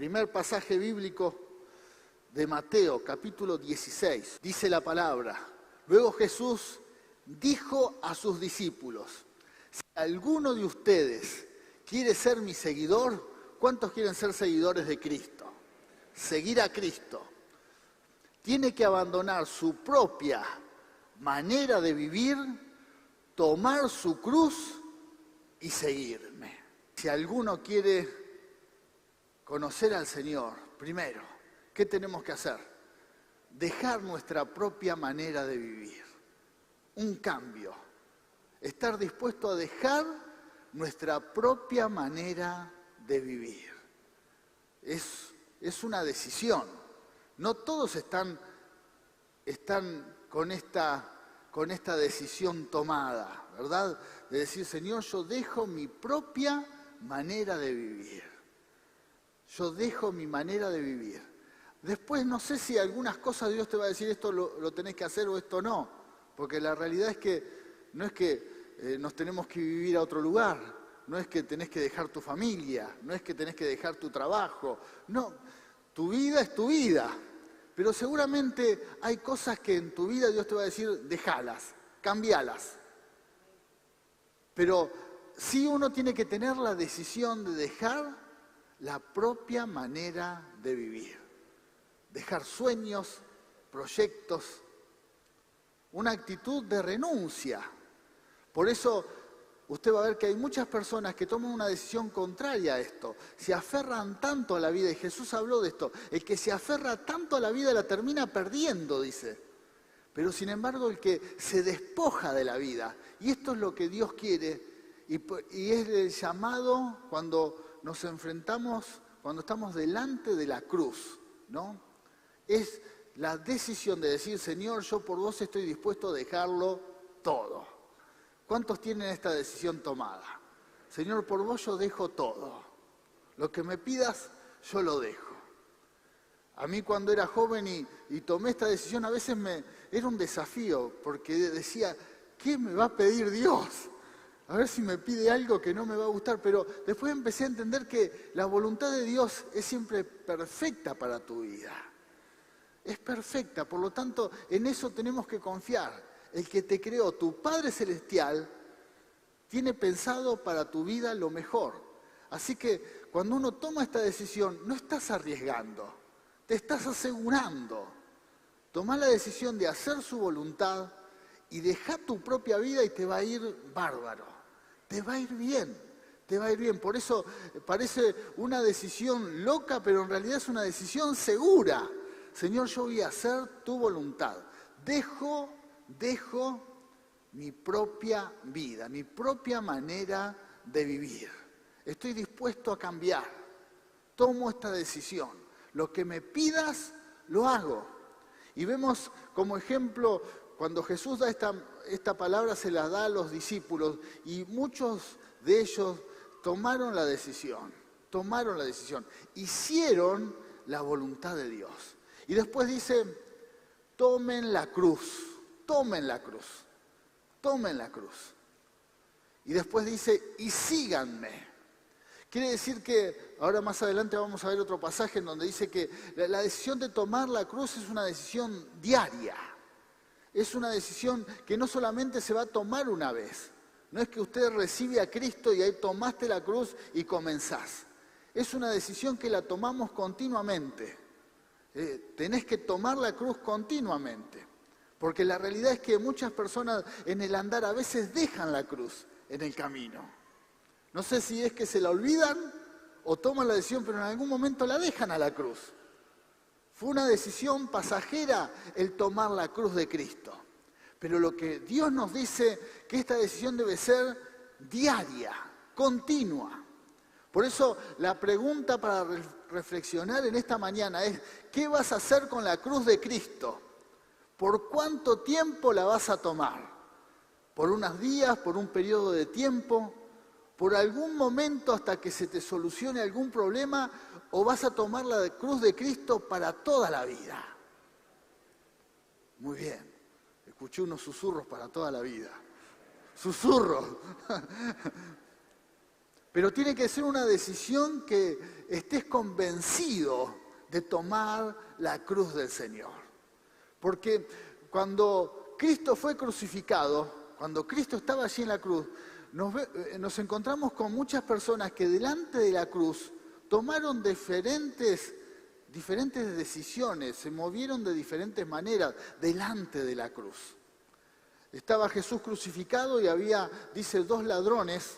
Primer pasaje bíblico de Mateo, capítulo 16. Dice la palabra: luego Jesús dijo a sus discípulos: si alguno de ustedes quiere ser mi seguidor, ¿cuántos quieren ser seguidores de Cristo? Seguir a Cristo. Tiene que abandonar su propia manera de vivir, tomar su cruz y seguirme. Si alguno quiere conocer al Señor, primero, ¿qué tenemos que hacer? Dejar nuestra propia manera de vivir. Un cambio. Estar dispuesto a dejar nuestra propia manera de vivir. Es una decisión. No todos están con esta decisión tomada, ¿verdad? De decir, Señor, yo dejo mi propia manera de vivir. Yo dejo mi manera de vivir. Después no sé si algunas cosas Dios te va a decir, esto lo tenés que hacer o esto no. Porque la realidad es que no es que nos tenemos que vivir a otro lugar, no es que tenés que dejar tu familia, no es que tenés que dejar tu trabajo. No, tu vida es tu vida. Pero seguramente hay cosas que en tu vida Dios te va a decir, dejalas, cambialas. Pero sí uno tiene que tener la decisión de dejar la propia manera de vivir. Dejar sueños, proyectos, una actitud de renuncia. Por eso usted va a ver que hay muchas personas que toman una decisión contraria a esto. Se aferran tanto a la vida, y Jesús habló de esto. El que se aferra tanto a la vida la termina perdiendo, dice. Pero sin embargo el que se despoja de la vida, y esto es lo que Dios quiere, y es el llamado cuando nos enfrentamos, cuando estamos delante de la cruz, ¿no? Es la decisión de decir, Señor, yo por vos estoy dispuesto a dejarlo todo. ¿Cuántos tienen esta decisión tomada? Señor, por vos yo dejo todo. Lo que me pidas, yo lo dejo. A mí cuando era joven y tomé esta decisión, a veces era un desafío, porque decía, ¿qué me va a pedir Dios? A ver si me pide algo que no me va a gustar. Pero después empecé a entender que la voluntad de Dios es siempre perfecta para tu vida. Es perfecta, por lo tanto, en eso tenemos que confiar. El que te creó, tu Padre Celestial, tiene pensado para tu vida lo mejor. Así que cuando uno toma esta decisión, no estás arriesgando, te estás asegurando. Tomá la decisión de hacer su voluntad y dejar tu propia vida y te va a ir bárbaro. Te va a ir bien, te va a ir bien. Por eso parece una decisión loca, pero en realidad es una decisión segura. Señor, yo voy a hacer tu voluntad. Dejo mi propia vida, mi propia manera de vivir. Estoy dispuesto a cambiar. Tomo esta decisión. Lo que me pidas, lo hago. Y vemos como ejemplo, cuando Jesús da esta palabra, se la da a los discípulos, y muchos de ellos tomaron la decisión, hicieron la voluntad de Dios. Y después dice, tomen la cruz. Y después dice, y síganme. Quiere decir que, ahora más adelante vamos a ver otro pasaje en donde dice que la decisión de tomar la cruz es una decisión diaria. Es una decisión que no solamente se va a tomar una vez. No es que usted recibe a Cristo y ahí tomaste la cruz y comenzás. Es una decisión que la tomamos continuamente. Tenés que tomar la cruz continuamente. Porque la realidad es que muchas personas en el andar a veces dejan la cruz en el camino. No sé si es que se la olvidan o toman la decisión, pero en algún momento la dejan a la cruz. Fue una decisión pasajera el tomar la cruz de Cristo. Pero lo que Dios nos dice que esta decisión debe ser diaria, continua. Por eso la pregunta para reflexionar en esta mañana es, ¿qué vas a hacer con la cruz de Cristo? ¿Por cuánto tiempo la vas a tomar? ¿Por unos días? ¿Por un periodo de tiempo? ¿Por algún momento hasta que se te solucione algún problema? ¿O vas a tomar la cruz de Cristo para toda la vida? Muy bien. Escuché unos susurros para toda la vida. Susurros. Pero tiene que ser una decisión que estés convencido de tomar la cruz del Señor. Porque cuando Cristo fue crucificado, cuando Cristo estaba allí en la cruz, nos encontramos con muchas personas que delante de la cruz tomaron diferentes decisiones, se movieron de diferentes maneras delante de la cruz. Estaba Jesús crucificado y había, dice, 2 ladrones,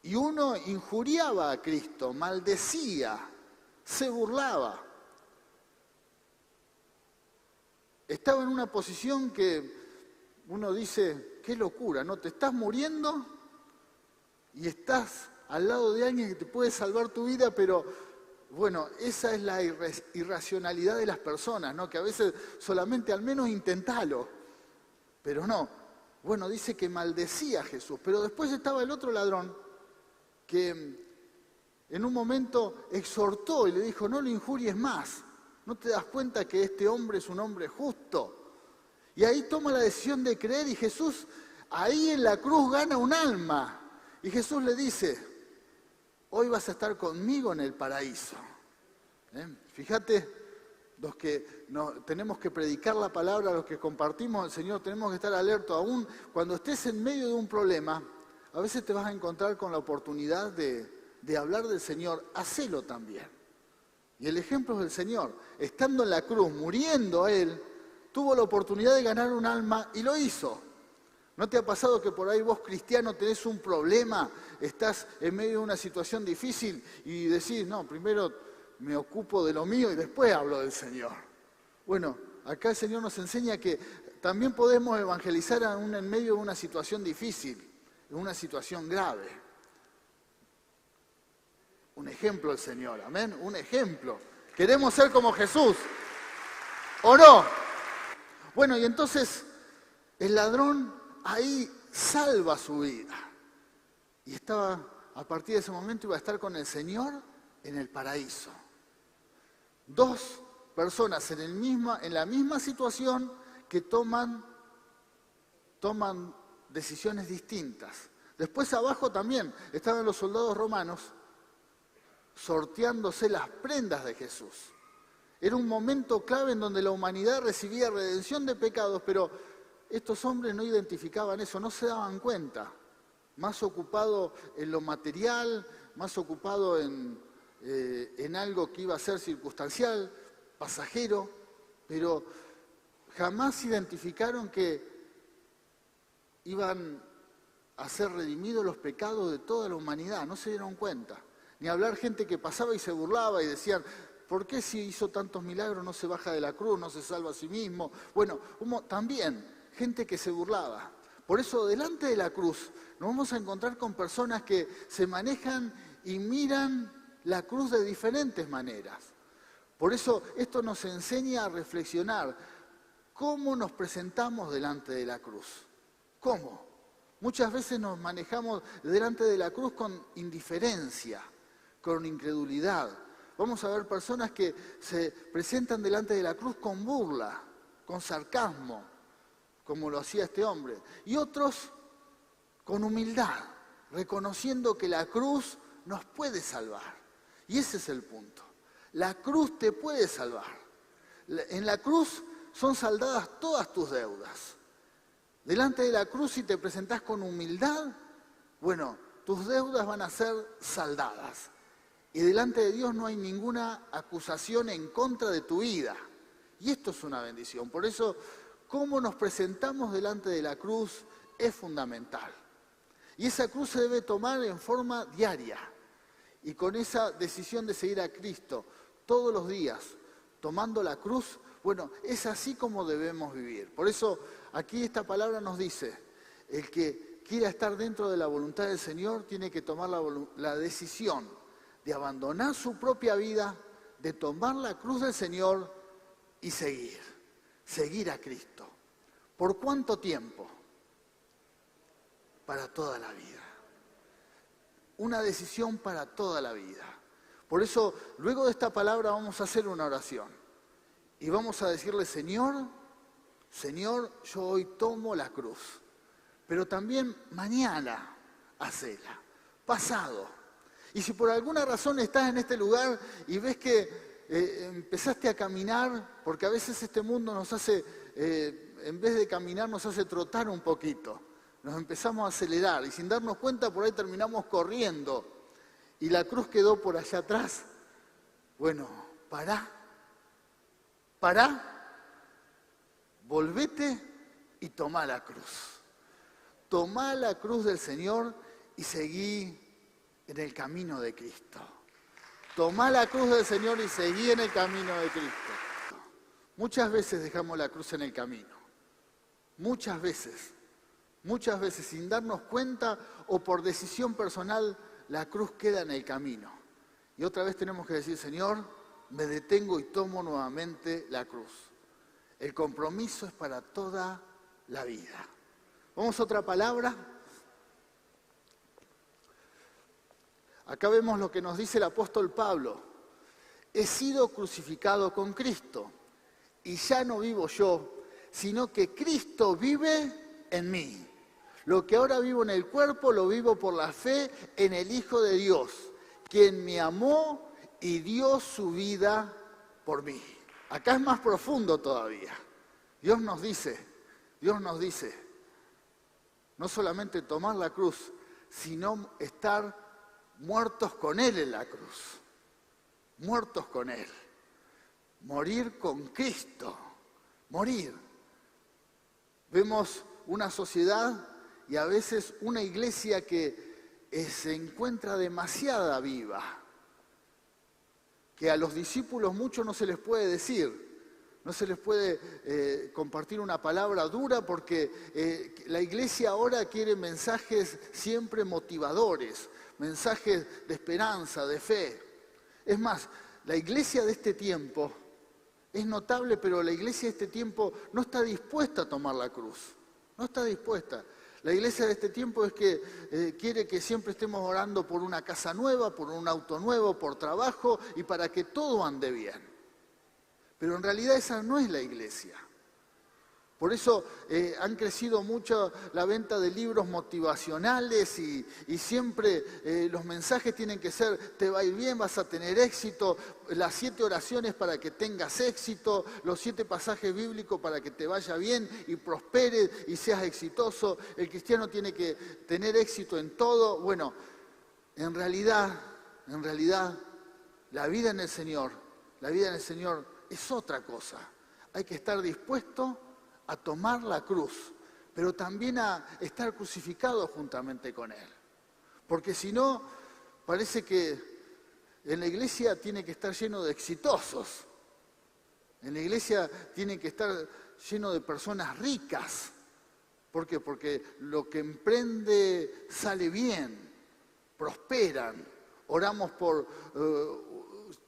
y uno injuriaba a Cristo, maldecía, se burlaba. Estaba en una posición que uno dice, qué locura, ¿no? Te estás muriendo y estás al lado de alguien que te puede salvar tu vida, pero bueno, esa es la irracionalidad de las personas, ¿no? Que a veces solamente al menos intentalo, pero no. Bueno, dice que maldecía a Jesús, pero después estaba el otro ladrón que en un momento exhortó y le dijo, no lo injuries más, ¿no te das cuenta que este hombre es un hombre justo? Y ahí toma la decisión de creer y Jesús ahí en la cruz gana un alma. Y Jesús le dice, hoy vas a estar conmigo en el paraíso. Fíjate, los que tenemos que predicar la palabra, los que compartimos al Señor, tenemos que estar alertos. Aún cuando estés en medio de un problema, a veces te vas a encontrar con la oportunidad de hablar del Señor. Hacelo también. Y el ejemplo es del Señor. Estando en la cruz, muriendo Él, tuvo la oportunidad de ganar un alma y lo hizo. ¿No te ha pasado que por ahí vos, cristiano, tenés un problema, estás en medio de una situación difícil y decís, no, primero me ocupo de lo mío y después hablo del Señor? Bueno, acá el Señor nos enseña que también podemos evangelizar aún en medio de una situación difícil, en una situación grave. Un ejemplo el Señor, amén, un ejemplo. Queremos ser como Jesús, ¿o no? Bueno, y entonces el ladrón ahí salva su vida. Y estaba, a partir de ese momento, iba a estar con el Señor en el paraíso. 2 personas en la misma situación que toman decisiones distintas. Después abajo también estaban los soldados romanos sorteándose las prendas de Jesús. Era un momento clave en donde la humanidad recibía redención de pecados, pero estos hombres no identificaban eso, no se daban cuenta. Más ocupado en lo material, más ocupado en algo que iba a ser circunstancial, pasajero, pero jamás identificaron que iban a ser redimidos los pecados de toda la humanidad, no se dieron cuenta. Ni hablar gente que pasaba y se burlaba y decían, ¿por qué si hizo tantos milagros no se baja de la cruz, no se salva a sí mismo? Bueno, también gente que se burlaba. Por eso, delante de la cruz, nos vamos a encontrar con personas que se manejan y miran la cruz de diferentes maneras. Por eso, esto nos enseña a reflexionar cómo nos presentamos delante de la cruz. ¿Cómo? Muchas veces nos manejamos delante de la cruz con indiferencia, con incredulidad. Vamos a ver personas que se presentan delante de la cruz con burla, con sarcasmo, como lo hacía este hombre. Y otros con humildad, reconociendo que la cruz nos puede salvar. Y ese es el punto. La cruz te puede salvar. En la cruz son saldadas todas tus deudas. Delante de la cruz, si te presentás con humildad, bueno, tus deudas van a ser saldadas. Y delante de Dios no hay ninguna acusación en contra de tu vida. Y esto es una bendición. Por eso, cómo nos presentamos delante de la cruz es fundamental. Y esa cruz se debe tomar en forma diaria. Y con esa decisión de seguir a Cristo todos los días, tomando la cruz, bueno, es así como debemos vivir. Por eso, aquí esta palabra nos dice, el que quiera estar dentro de la voluntad del Señor tiene que tomar la decisión de abandonar su propia vida, de tomar la cruz del Señor y seguir a Cristo. ¿Por cuánto tiempo? Para toda la vida. Una decisión para toda la vida. Por eso, luego de esta palabra vamos a hacer una oración. Y vamos a decirle, Señor, yo hoy tomo la cruz. Pero también mañana hacela. pasado. Y si por alguna razón estás en este lugar y ves que empezaste a caminar, porque a veces este mundo nos hace, en vez de caminar, nos hace trotar un poquito. Nos empezamos a acelerar y sin darnos cuenta por ahí terminamos corriendo. Y la cruz quedó por allá atrás. Bueno, pará, volvete y tomá la cruz. Tomá la cruz del Señor y seguí en el camino de Cristo. Tomá la cruz del Señor y seguí en el camino de Cristo. Muchas veces dejamos la cruz en el camino. Muchas veces, sin darnos cuenta o por decisión personal, la cruz queda en el camino. Y otra vez tenemos que decir, Señor, me detengo y tomo nuevamente la cruz. El compromiso es para toda la vida. Vamos a otra palabra. Acá vemos lo que nos dice el apóstol Pablo. He sido crucificado con Cristo y ya no vivo yo, sino que Cristo vive en mí. Lo que ahora vivo en el cuerpo lo vivo por la fe en el Hijo de Dios, quien me amó y dio su vida por mí. Acá es más profundo todavía. Dios nos dice, no solamente tomar la cruz, sino estar muertos con Él en la cruz. Muertos con Él. Morir con Cristo. Morir. Vemos una sociedad y a veces una iglesia que se encuentra demasiado viva. Que a los discípulos mucho no se les puede decir. No se les puede compartir una palabra dura porque la iglesia ahora quiere mensajes siempre motivadores, mensajes de esperanza, de fe. Es más, la iglesia de este tiempo es notable, pero la iglesia de este tiempo no está dispuesta a tomar la cruz. No está dispuesta. La iglesia de este tiempo es que quiere que siempre estemos orando por una casa nueva, por un auto nuevo, por trabajo y para que todo ande bien. Pero en realidad esa no es la iglesia. Por eso han crecido mucho la venta de libros motivacionales y siempre los mensajes tienen que ser, te va a ir bien, vas a tener éxito, las 7 oraciones para que tengas éxito, los 7 pasajes bíblicos para que te vaya bien y prosperes y seas exitoso. El cristiano tiene que tener éxito en todo. Bueno, en realidad, la vida en el Señor es otra cosa. Hay que estar dispuesto a tomar la cruz, pero también a estar crucificado juntamente con Él. Porque si no, parece que en la iglesia tiene que estar lleno de exitosos. En la iglesia tiene que estar lleno de personas ricas. ¿Por qué? Porque lo que emprende sale bien, prosperan. Oramos por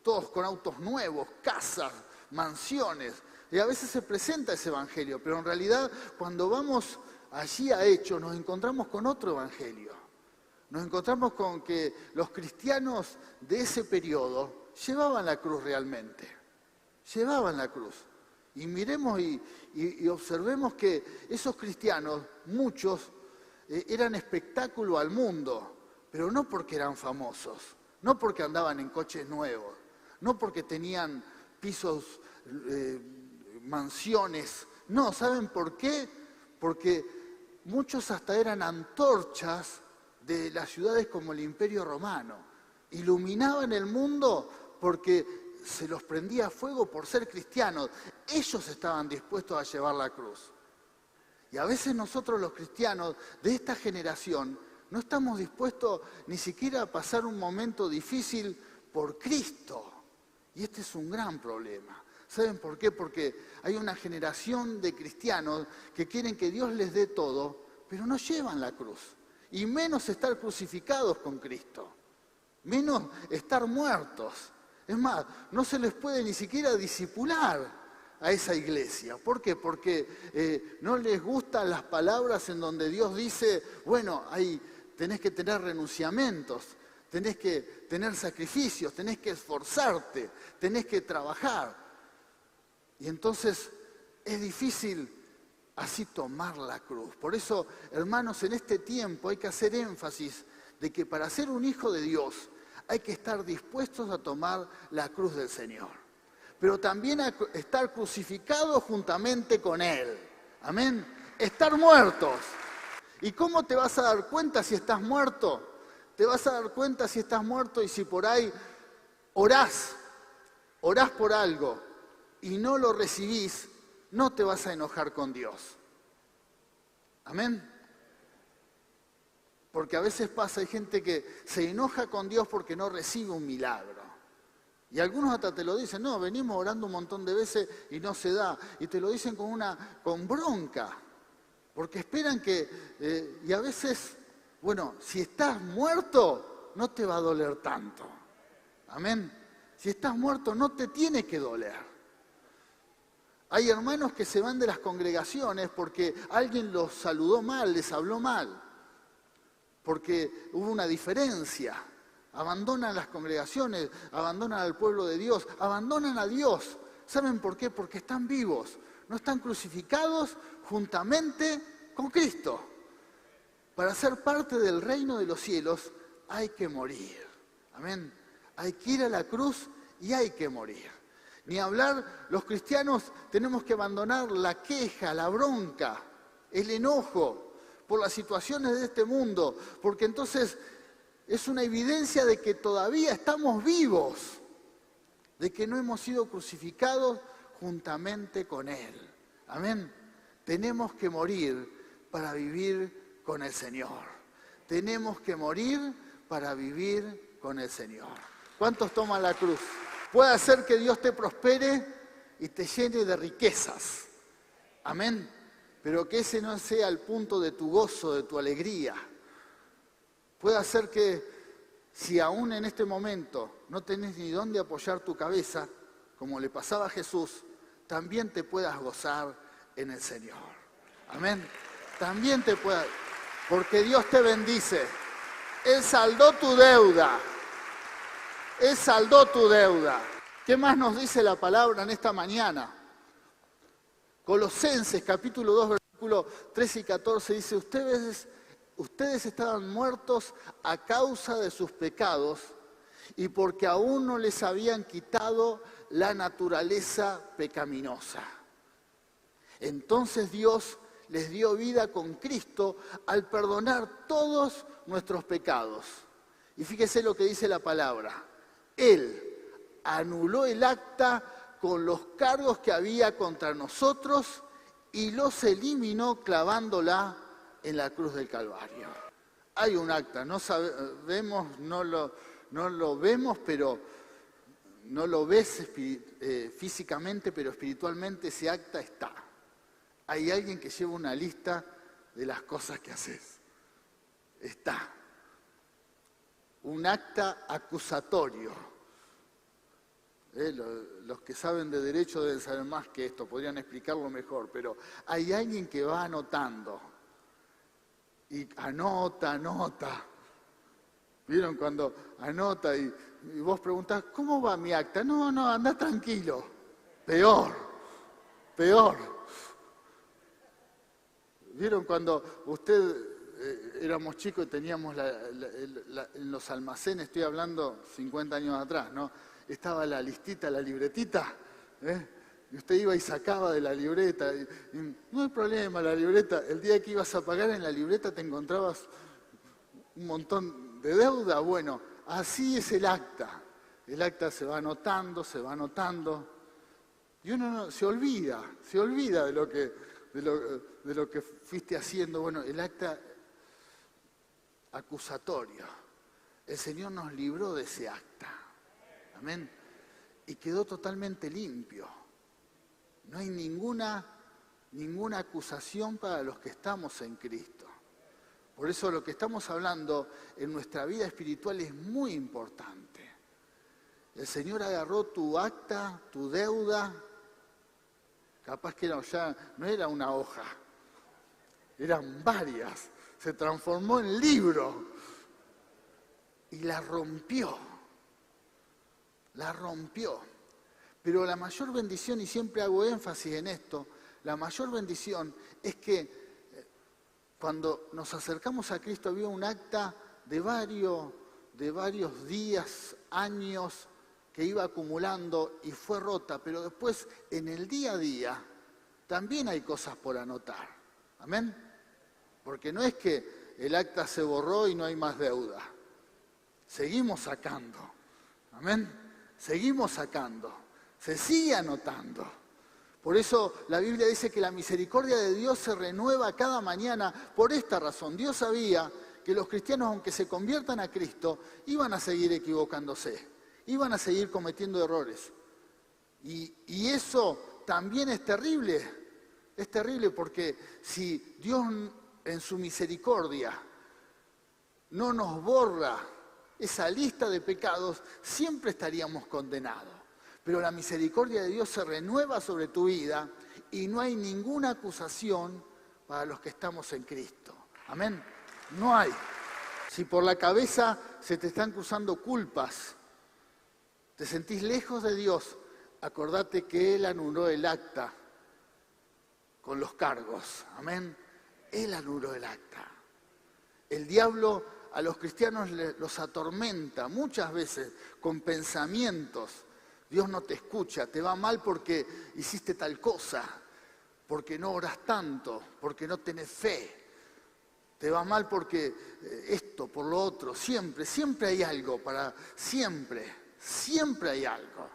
todos con autos nuevos, casas, mansiones. Y a veces se presenta ese evangelio, pero en realidad cuando vamos allí a Hechos nos encontramos con otro evangelio. Nos encontramos con que los cristianos de ese periodo llevaban la cruz realmente. Llevaban la cruz. Y miremos y observemos que esos cristianos, muchos, eran espectáculo al mundo, pero no porque eran famosos, no porque andaban en coches nuevos, no porque tenían pisos, mansiones. No, ¿saben por qué? Porque muchos hasta eran antorchas de las ciudades como el Imperio Romano. Iluminaban el mundo porque se los prendía a fuego por ser cristianos. Ellos estaban dispuestos a llevar la cruz. Y a veces nosotros los cristianos de esta generación no estamos dispuestos ni siquiera a pasar un momento difícil por Cristo. Y este es un gran problema. ¿Saben por qué? Porque hay una generación de cristianos que quieren que Dios les dé todo, pero no llevan la cruz. Y menos estar crucificados con Cristo. Menos estar muertos. Es más, no se les puede ni siquiera discipular a esa iglesia. ¿Por qué? Porque no les gustan las palabras en donde Dios dice, bueno, ahí tenés que tener renunciamientos, tenés que tener sacrificios, tenés que esforzarte, tenés que trabajar. Y entonces es difícil así tomar la cruz. Por eso, hermanos, en este tiempo hay que hacer énfasis de que para ser un hijo de Dios hay que estar dispuestos a tomar la cruz del Señor, pero también a estar crucificados juntamente con Él. Amén. Estar muertos. ¿Y cómo te vas a dar cuenta si estás muerto? Te vas a dar cuenta si estás muerto y si por ahí orás por algo y no lo recibís, no te vas a enojar con Dios. Amén. Porque a veces pasa, hay gente que se enoja con Dios porque no recibe un milagro. Y algunos hasta te lo dicen, no, venimos orando un montón de veces y no se da. Y te lo dicen con bronca, porque esperan que... y a veces, bueno, si estás muerto, no te va a doler tanto. Amén. Si estás muerto, no te tiene que doler. Hay hermanos que se van de las congregaciones porque alguien los saludó mal, les habló mal, porque hubo una diferencia. Abandonan las congregaciones, abandonan al pueblo de Dios, abandonan a Dios. ¿Saben por qué? Porque están vivos, no están crucificados juntamente con Cristo. Para ser parte del reino de los cielos hay que morir. Amén. Hay que ir a la cruz y hay que morir. Ni hablar, los cristianos tenemos que abandonar la queja, la bronca, el enojo por las situaciones de este mundo, porque entonces es una evidencia de que todavía estamos vivos, de que no hemos sido crucificados juntamente con Él. Amén. Tenemos que morir para vivir con el Señor. Tenemos que morir para vivir con el Señor. ¿Cuántos toman la cruz? Puede hacer que Dios te prospere y te llene de riquezas. Amén. Pero que ese no sea el punto de tu gozo, de tu alegría. Puede hacer que si aún en este momento no tenés ni dónde apoyar tu cabeza, como le pasaba a Jesús, también te puedas gozar en el Señor. Amén. También te puedas, porque Dios te bendice. Él saldó tu deuda. Él saldó tu deuda. ¿Qué más nos dice la palabra en esta mañana? Colosenses capítulo 2, versículos 13 y 14 dice, ustedes estaban muertos a causa de sus pecados y porque aún no les habían quitado la naturaleza pecaminosa. Entonces Dios les dio vida con Cristo al perdonar todos nuestros pecados. Y fíjese lo que dice la palabra. Él anuló el acta con los cargos que había contra nosotros y los eliminó clavándola en la cruz del Calvario. Hay un acta, no lo vemos, pero no lo ves físicamente, pero espiritualmente ese acta está. Hay alguien que lleva una lista de las cosas que haces. Está. Un acta acusatorio. Los que saben de derecho deben saber más que esto, podrían explicarlo mejor, pero hay alguien que va anotando. Y anota. ¿Vieron cuando anota y vos preguntás, ¿cómo va mi acta? No, andá tranquilo. Peor. ¿Vieron cuando éramos chicos y teníamos en los almacenes, estoy hablando 50 años atrás, ¿no? Estaba la listita, la libretita, y usted iba y sacaba de la libreta. Y no hay problema, la libreta, el día que ibas a pagar en la libreta te encontrabas un montón de deuda. Bueno, así es el acta. El acta se va anotando. Y uno se olvida de lo que fuiste haciendo. Bueno, el acta acusatorio. El Señor nos libró de ese acta. Amén. Y quedó totalmente limpio. No hay ninguna acusación para los que estamos en Cristo. Por eso lo que estamos hablando en nuestra vida espiritual es muy importante. El Señor agarró tu acta, tu deuda. Capaz que ya no era una hoja, eran varias. Se transformó en libro y la rompió. Pero la mayor bendición, y siempre hago énfasis en esto, la mayor bendición es que cuando nos acercamos a Cristo había un acta de varios días, años que iba acumulando y fue rota, pero después en el día a día también hay cosas por anotar. ¿Amén? Porque no es que el acta se borró y no hay más deuda. Seguimos sacando. ¿Amén? Seguimos sacando. Se sigue anotando. Por eso la Biblia dice que la misericordia de Dios se renueva cada mañana por esta razón. Dios sabía que los cristianos, aunque se conviertan a Cristo, iban a seguir equivocándose, iban a seguir cometiendo errores. Y eso también es terrible porque si Dios en su misericordia no nos borra esa lista de pecados, siempre estaríamos condenados. Pero la misericordia de Dios se renueva sobre tu vida y no hay ninguna acusación para los que estamos en Cristo. Amén. No hay. Si por la cabeza se te están cruzando culpas, te sentís lejos de Dios, acordate que Él anuló el acta con los cargos. Amén. Él anuló el acta. El diablo a los cristianos los atormenta muchas veces con pensamientos. Dios no te escucha, te va mal porque hiciste tal cosa, porque no oras tanto, porque no tenés fe. Te va mal porque esto, por lo otro, siempre hay algo siempre hay algo.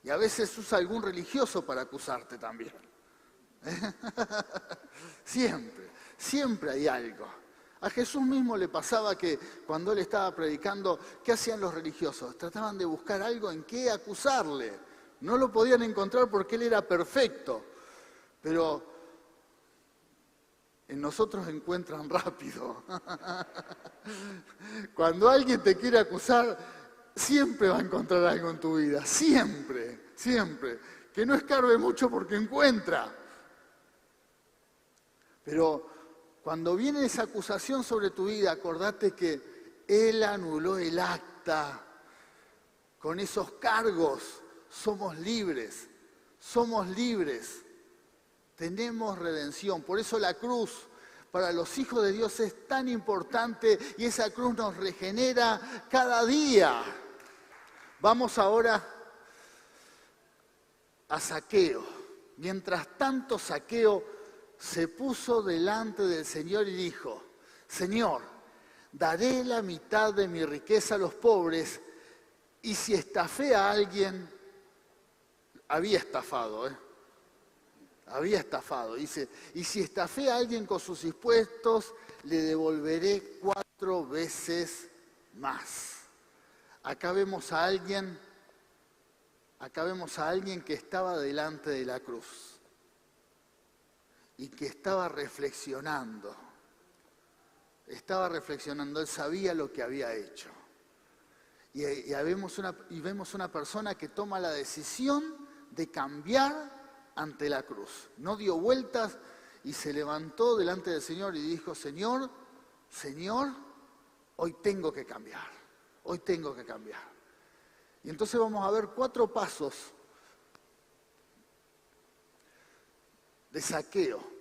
Y a veces usa algún religioso para acusarte también. Siempre hay algo. A Jesús mismo le pasaba que cuando Él estaba predicando, ¿qué hacían los religiosos? Trataban de buscar algo en qué acusarle. No lo podían encontrar porque Él era perfecto. Pero en nosotros encuentran rápido. Cuando alguien te quiere acusar, siempre va a encontrar algo en tu vida. Siempre. Que no escarbe mucho porque encuentra. Pero cuando viene esa acusación sobre tu vida, acordate que Él anuló el acta. Con esos cargos somos libres. Tenemos redención. Por eso la cruz para los hijos de Dios es tan importante y esa cruz nos regenera cada día. Vamos ahora a Zaqueo. Mientras tanto, Zaqueo se puso delante del Señor y dijo: Señor, daré la mitad de mi riqueza a los pobres, y si estafé a alguien, había estafado, dice, y si estafé a alguien con sus impuestos, le devolveré 4 veces más. Acá vemos a alguien que estaba delante de la cruz y que estaba reflexionando. Él sabía lo que había hecho. Y vemos una persona que toma la decisión de cambiar ante la cruz. No dio vueltas y se levantó delante del Señor y dijo: Señor, hoy tengo que cambiar. Y entonces vamos a ver 4 pasos de Zaqueo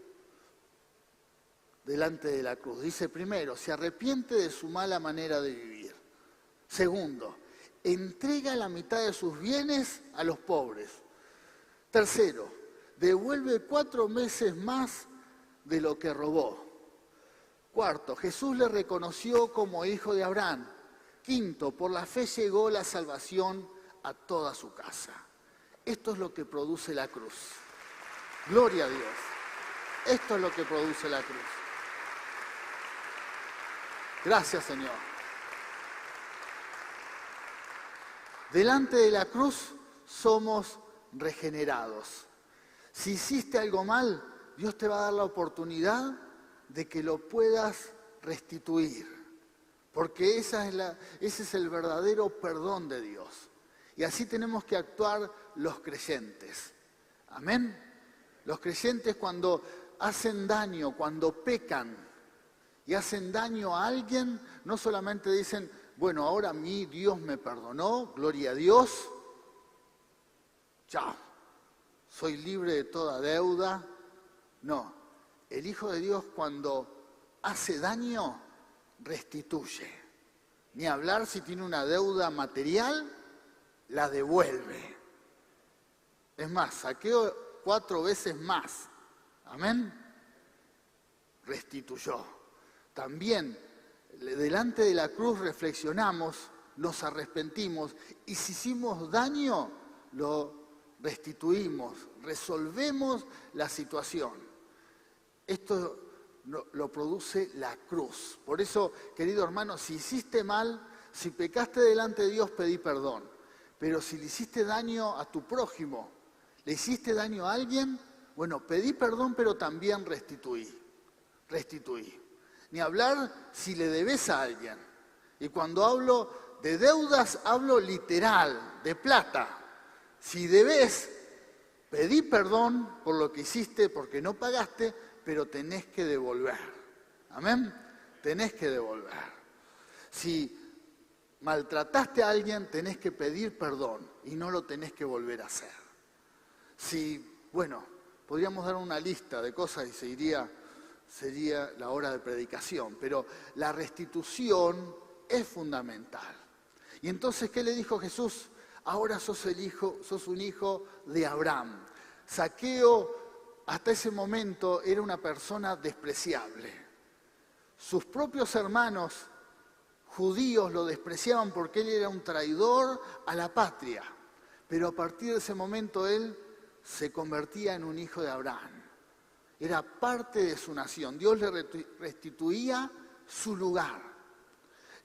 delante de la cruz. Dice: primero, se arrepiente de su mala manera de vivir. Segundo, entrega la mitad de sus bienes a los pobres. Tercero, devuelve 4 meses más de lo que robó. Cuarto, Jesús le reconoció como hijo de Abraham. Quinto, por la fe llegó la salvación a toda su casa. Esto es lo que produce la cruz. Gloria a Dios. Esto es lo que produce la cruz. Gracias, Señor. Delante de la cruz somos regenerados. Si hiciste algo mal, Dios te va a dar la oportunidad de que lo puedas restituir. Porque ese es el verdadero perdón de Dios. Y así tenemos que actuar los creyentes. Amén. Los creyentes, cuando hacen daño, cuando pecan y hacen daño a alguien, no solamente dicen: bueno, ahora a mí Dios me perdonó, gloria a Dios, chao, soy libre de toda deuda. No, el Hijo de Dios, cuando hace daño, restituye. Ni hablar si tiene una deuda material, la devuelve. Es más, Zaqueo 4 veces más. Amén. Restituyó. También, delante de la cruz reflexionamos, nos arrepentimos y si hicimos daño, lo restituimos, resolvemos la situación. Esto lo produce la cruz. Por eso, querido hermano, si hiciste mal, si pecaste delante de Dios, pedí perdón. Pero si le hiciste daño a tu prójimo, le hiciste daño a alguien, bueno, pedí perdón, pero también restituí. Ni hablar si le debes a alguien. Y cuando hablo de deudas, hablo literal, de plata. Si debes, pedí perdón por lo que hiciste, porque no pagaste, pero tenés que devolver. Amén. Tenés que devolver. Si maltrataste a alguien, tenés que pedir perdón y no lo tenés que volver a hacer. Bueno, podríamos dar una lista de cosas y sería la hora de predicación, pero la restitución es fundamental. Y entonces, ¿qué le dijo Jesús? Ahora sos un hijo de Abraham. Zaqueo, hasta ese momento, era una persona despreciable. Sus propios hermanos judíos lo despreciaban porque él era un traidor a la patria. Pero a partir de ese momento él se convertía en un hijo de Abraham. Era parte de su nación. Dios le restituía su lugar.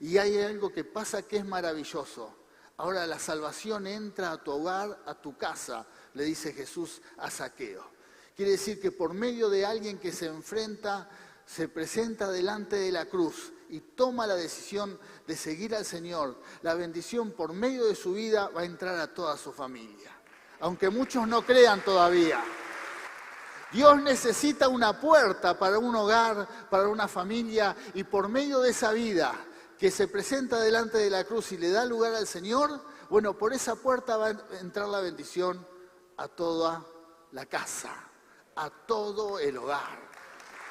Y hay algo que pasa que es maravilloso. Ahora la salvación entra a tu hogar, a tu casa, le dice Jesús a Zaqueo. Quiere decir que por medio de alguien que se enfrenta, se presenta delante de la cruz y toma la decisión de seguir al Señor, la bendición por medio de su vida va a entrar a toda su familia. Aunque muchos no crean todavía. Dios necesita una puerta para un hogar, para una familia, y por medio de esa vida que se presenta delante de la cruz y le da lugar al Señor, bueno, por esa puerta va a entrar la bendición a toda la casa, a todo el hogar.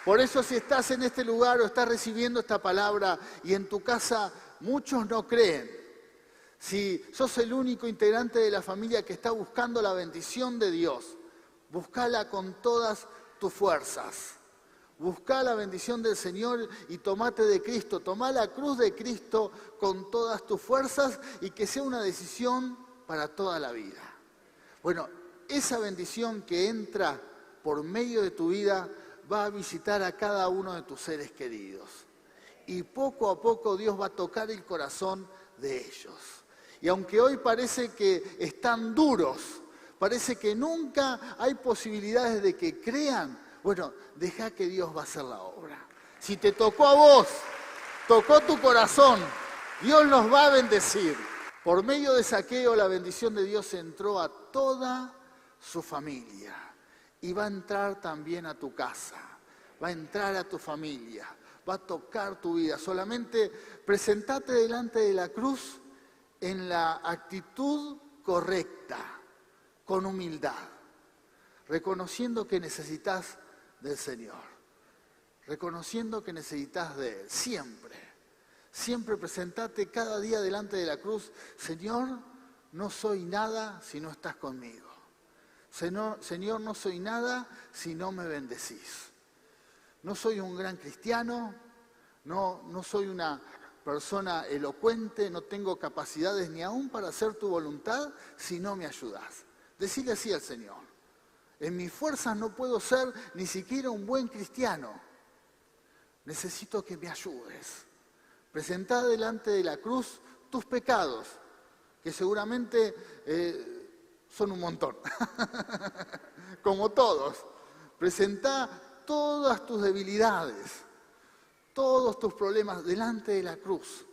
Por eso si estás en este lugar o estás recibiendo esta palabra y en tu casa muchos no creen, si sos el único integrante de la familia que está buscando la bendición de Dios, buscala con todas tus fuerzas. Buscá la bendición del Señor y tomate de Cristo. Tomá la cruz de Cristo con todas tus fuerzas y que sea una decisión para toda la vida. Bueno, esa bendición que entra por medio de tu vida va a visitar a cada uno de tus seres queridos. Y poco a poco Dios va a tocar el corazón de ellos. Y aunque hoy parece que están duros, parece que nunca hay posibilidades de que crean, bueno, deja que Dios va a hacer la obra. Si te tocó a vos, tocó tu corazón, Dios los va a bendecir. Por medio de Zaqueo, la bendición de Dios entró a toda su familia. Y va a entrar también a tu casa, va a entrar a tu familia, va a tocar tu vida. Solamente presentate delante de la cruz en la actitud correcta, con humildad, reconociendo que necesitas del Señor, reconociendo que necesitas de Él, siempre presentate cada día delante de la cruz. Señor, no soy nada si no estás conmigo. Señor, no soy nada si no me bendecís. No soy un gran cristiano, no soy una persona elocuente, no tengo capacidades ni aún para hacer tu voluntad si no me ayudás. Decile así al Señor. En mis fuerzas no puedo ser ni siquiera un buen cristiano. Necesito que me ayudes. Presentá delante de la cruz tus pecados, que seguramente son un montón, como todos. Presentá todas tus debilidades, todos tus problemas delante de la cruz,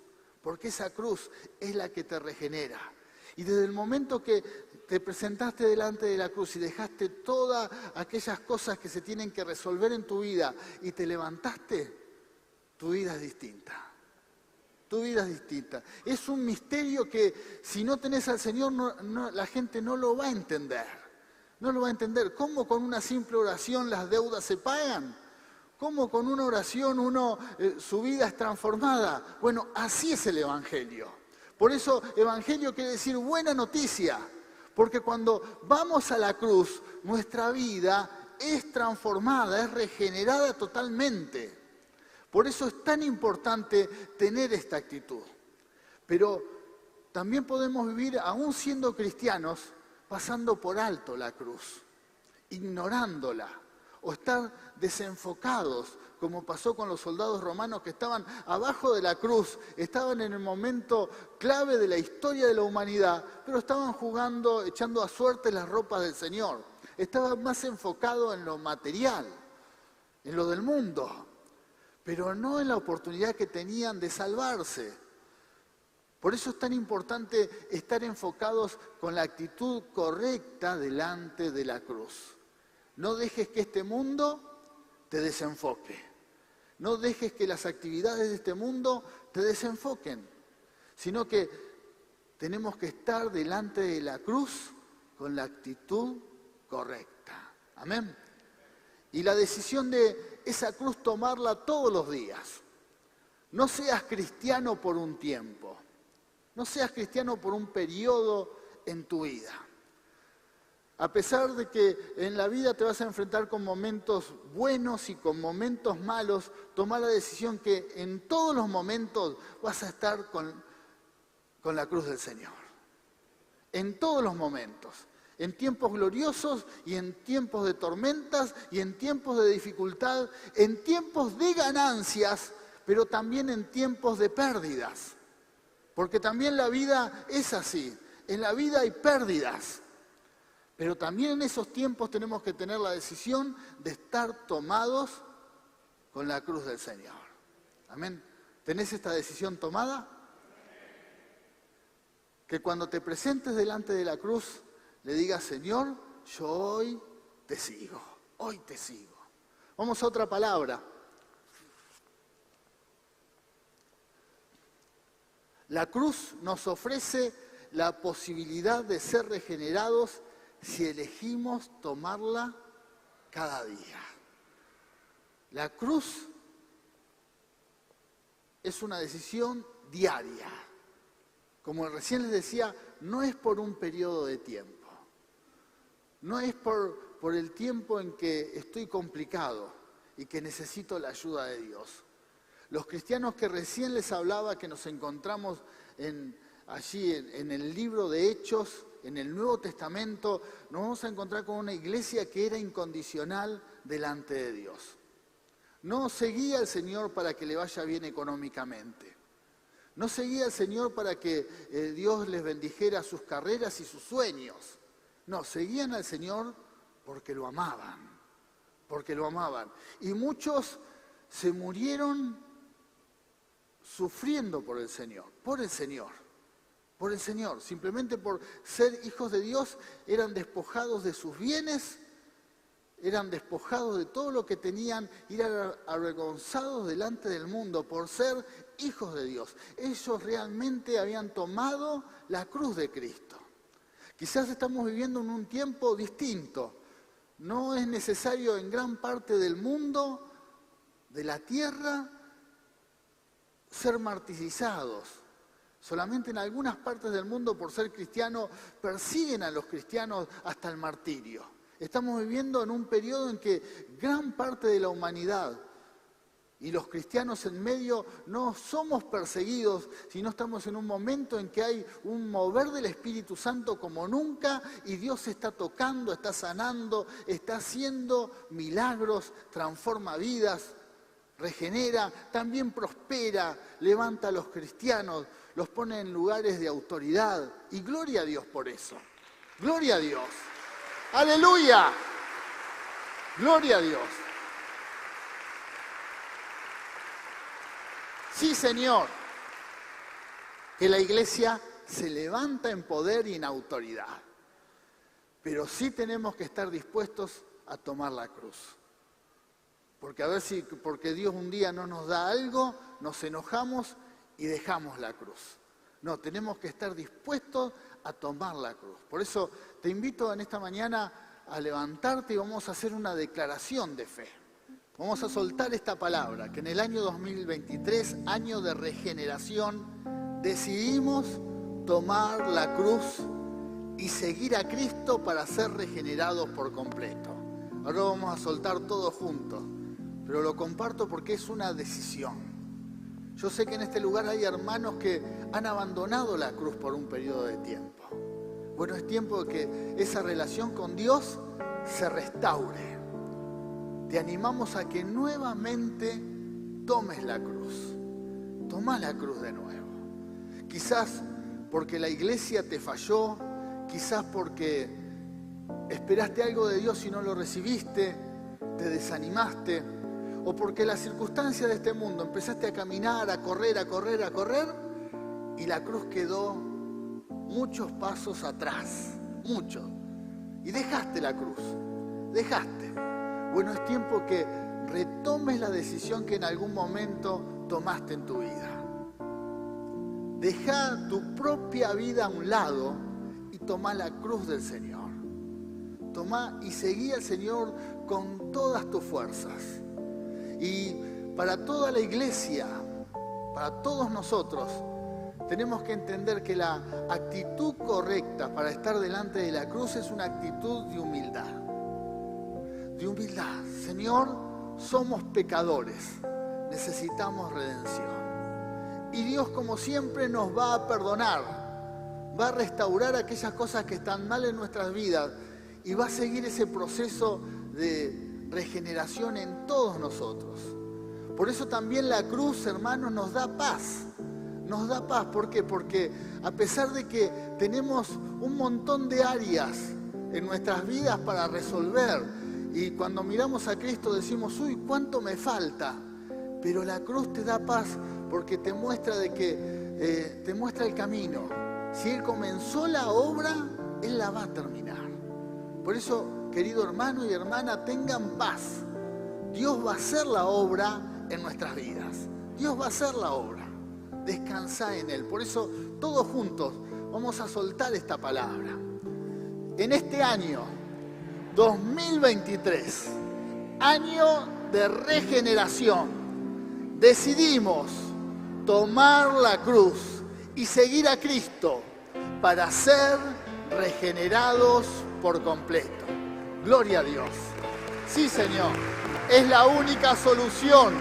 porque esa cruz es la que te regenera. Y desde el momento que te presentaste delante de la cruz y dejaste todas aquellas cosas que se tienen que resolver en tu vida y te levantaste, tu vida es distinta. Tu vida es distinta. Es un misterio que si no tenés al Señor, la gente no lo va a entender. No lo va a entender. ¿Cómo con una simple oración las deudas se pagan? ¿Cómo con una oración su vida es transformada? Bueno, así es el Evangelio. Por eso Evangelio quiere decir buena noticia. Porque cuando vamos a la cruz, nuestra vida es transformada, es regenerada totalmente. Por eso es tan importante tener esta actitud. Pero también podemos vivir, aún siendo cristianos, pasando por alto la cruz, ignorándola, o estar desenfocados, como pasó con los soldados romanos que estaban abajo de la cruz, estaban en el momento clave de la historia de la humanidad, pero estaban jugando, echando a suerte las ropas del Señor. Estaban más enfocados en lo material, en lo del mundo, pero no en la oportunidad que tenían de salvarse. Por eso es tan importante estar enfocados con la actitud correcta delante de la cruz. No dejes que este mundo te desenfoque. No dejes que las actividades de este mundo te desenfoquen, sino que tenemos que estar delante de la cruz con la actitud correcta. Amén. Y la decisión de esa cruz tomarla todos los días. No seas cristiano por un tiempo. No seas cristiano por un periodo en tu vida. A pesar de que en la vida te vas a enfrentar con momentos buenos y con momentos malos, toma la decisión que en todos los momentos vas a estar con la cruz del Señor. En todos los momentos. En tiempos gloriosos y en tiempos de tormentas y en tiempos de dificultad, en tiempos de ganancias, pero también en tiempos de pérdidas. Porque también la vida es así. En la vida hay pérdidas. Pero también en esos tiempos tenemos que tener la decisión de estar tomados con la cruz del Señor. Amén. ¿Tenés esta decisión tomada? Que cuando te presentes delante de la cruz, le digas, Señor, yo hoy te sigo. Hoy te sigo. Vamos a otra palabra. La cruz nos ofrece la posibilidad de ser regenerados si elegimos tomarla cada día. La cruz es una decisión diaria. Como recién les decía, no es por un periodo de tiempo. No es por el tiempo en que estoy complicado y que necesito la ayuda de Dios. Los cristianos que recién les hablaba, que nos encontramos allí en el libro de Hechos, en el Nuevo Testamento, nos vamos a encontrar con una iglesia que era incondicional delante de Dios. No seguía al Señor para que le vaya bien económicamente. No seguía al Señor para que Dios les bendijera sus carreras y sus sueños. No, seguían al Señor porque lo amaban. Porque lo amaban. Y muchos se murieron sufriendo por el Señor. Por el Señor. Por el Señor, simplemente por ser hijos de Dios, eran despojados de sus bienes, eran despojados de todo lo que tenían, y eran avergonzados delante del mundo por ser hijos de Dios. Ellos realmente habían tomado la cruz de Cristo. Quizás estamos viviendo en un tiempo distinto. No es necesario en gran parte del mundo, de la tierra, ser martirizados. Solamente en algunas partes del mundo, por ser cristiano, persiguen a los cristianos hasta el martirio. Estamos viviendo en un periodo en que gran parte de la humanidad y los cristianos en medio no somos perseguidos, sino estamos en un momento en que hay un mover del Espíritu Santo como nunca y Dios está tocando, está sanando, está haciendo milagros, transforma vidas, regenera, también prospera, levanta a los cristianos, los pone en lugares de autoridad. Y gloria a Dios por eso. Gloria a Dios. ¡Aleluya! Gloria a Dios. Sí, Señor, que la iglesia se levanta en poder y en autoridad. Pero sí tenemos que estar dispuestos a tomar la cruz. Porque Dios un día no nos da algo, nos enojamos y dejamos la cruz. No, tenemos que estar dispuestos a tomar la cruz. Por eso te invito en esta mañana a levantarte y vamos a hacer una declaración de fe. Vamos a soltar esta palabra, que en el año 2023, año de regeneración, decidimos tomar la cruz y seguir a Cristo para ser regenerados por completo. Ahora vamos a soltar todo juntos, pero lo comparto porque es una decisión. Yo sé que en este lugar hay hermanos que han abandonado la cruz por un periodo de tiempo. Bueno, es tiempo de que esa relación con Dios se restaure. Te animamos a que nuevamente tomes la cruz. Toma la cruz de nuevo. Quizás porque la iglesia te falló, quizás porque esperaste algo de Dios y no lo recibiste, te desanimaste, o porque las circunstancias de este mundo empezaste a caminar, a correr, y la cruz quedó muchos pasos atrás, muchos, y dejaste la cruz, dejaste. Bueno, es tiempo que retomes la decisión que en algún momento tomaste en tu vida. Deja tu propia vida a un lado y toma la cruz del Señor. Tomá y seguí al Señor con todas tus fuerzas. Y para toda la iglesia, para todos nosotros, tenemos que entender que la actitud correcta para estar delante de la cruz es una actitud de humildad. De humildad. Señor, somos pecadores, necesitamos redención. Y Dios, como siempre, nos va a perdonar, va a restaurar aquellas cosas que están mal en nuestras vidas y va a seguir ese proceso de regeneración en todos nosotros. Por eso también la cruz, hermanos, nos da paz. Nos da paz, ¿por qué? Porque a pesar de que tenemos un montón de áreas en nuestras vidas para resolver, y cuando miramos a Cristo decimos, uy, ¿cuánto me falta? Pero la cruz te da paz porque te muestra te muestra el camino. Si Él comenzó la obra, Él la va a terminar. Por eso, querido hermano y hermana, tengan paz. Dios va a hacer la obra en nuestras vidas. Dios va a hacer la obra. Descansá en Él. Por eso, todos juntos vamos a soltar esta palabra. En este año 2023, año de regeneración, decidimos tomar la cruz y seguir a Cristo para ser regenerados por completo. Gloria a Dios. Sí, Señor, es la única solución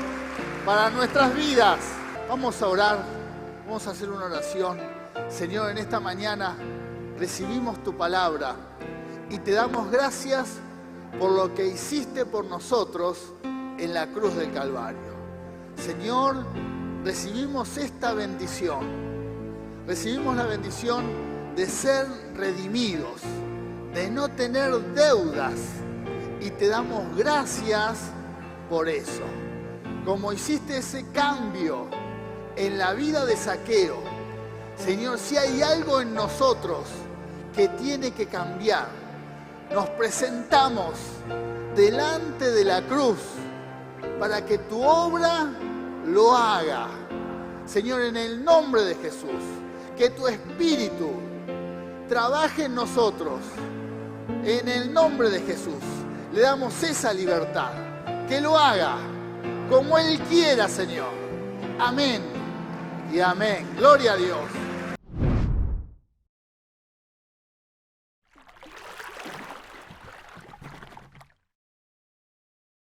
para nuestras vidas. Vamos a orar, vamos a hacer una oración. Señor, en esta mañana recibimos tu palabra y te damos gracias por lo que hiciste por nosotros en la cruz del Calvario. Señor, recibimos esta bendición. Recibimos la bendición de ser redimidos, de no tener deudas, y te damos gracias por eso. Como hiciste ese cambio en la vida de Zaqueo, Señor, si hay algo en nosotros que tiene que cambiar, nos presentamos delante de la cruz para que tu obra lo haga. Señor, en el nombre de Jesús, que tu Espíritu trabaje en nosotros. En el nombre de Jesús, le damos esa libertad. Que lo haga como Él quiera, Señor. Amén y amén. Gloria a Dios.